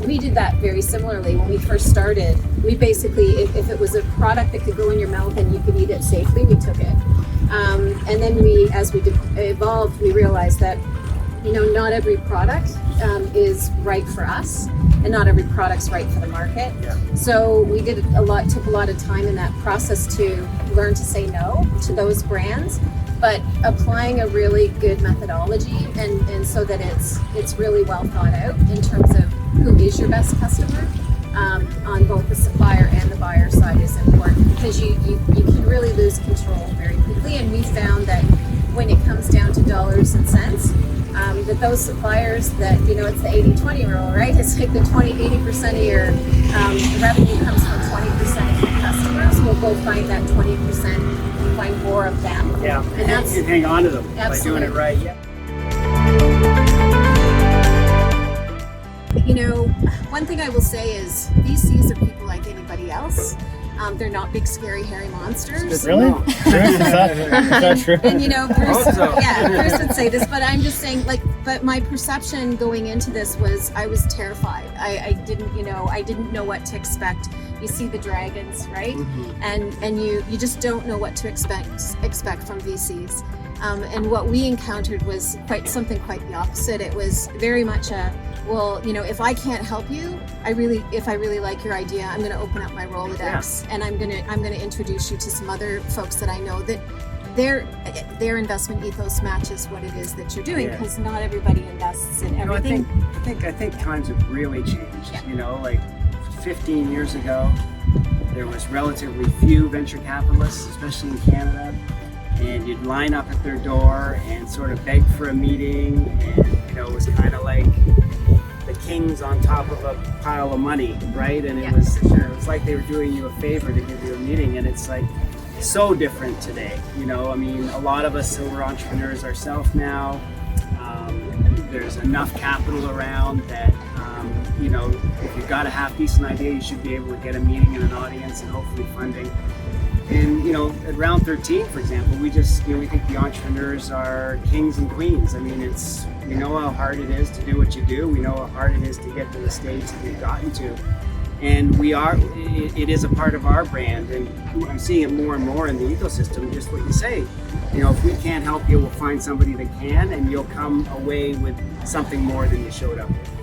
we did that very similarly when we first started. We basically, if it was a product that could go in your mouth and you could eat it safely, we took it. And then as we evolved, we realized that, you know, not every product is right for us, and not every product's right for the market. Yeah. So we took a lot of time in that process to learn to say no to those brands, but applying a really good methodology and so that it's really well thought out in terms of who is your best customer. On both the supplier and the buyer side is important, because you can really lose control very quickly. And we found that when it comes down to dollars and cents, that those suppliers that, you know, it's the 80-20 rule, right? It's like the 80% of your revenue comes from 20% of your customers. We'll go find that 20% and find more of them. Yeah, and that's, you hang on to them absolutely. by doing it right. Yeah. You know, one thing I will say is VCs are people like anybody else. They're not big, scary, hairy monsters. Really? Is that true? And you know, Bruce, So. yeah, Bruce would say this, but I'm just saying, like, but my perception going into this was I was terrified. I didn't know what to expect. You see the dragons, right? Mm-hmm. And you just don't know what to expect from VCs. And what we encountered was quite the opposite. It was very much well, you know, if I can't help you, if I really like your idea, I'm going to open up my Rolodex, and I'm going to introduce you to some other folks that I know that their investment ethos matches what it is that you're doing, because not everybody invests in everything. I think times have really changed. Yeah. You know, like 15 years ago, there was relatively few venture capitalists, especially in Canada, and you'd line up at their door and sort of beg for a meeting, and you know, it was kind of like the kings on top of a pile of money, right? And it was like they were doing you a favor to give you a meeting, and it's like so different today. You know, I mean, a lot of us who are entrepreneurs ourselves now, there's enough capital around that, you know, if you've got a half decent idea, you should be able to get a meeting and an audience and hopefully funding. And you know, at round 13, for example, we think the entrepreneurs are kings and queens. I mean, we know how hard it is to do what you do. We know how hard it is to get to the stage that we've gotten to. And it is a part of our brand, and I'm seeing it more and more in the ecosystem, just what you say. You know, if we can't help you, we'll find somebody that can, and you'll come away with something more than you showed up with.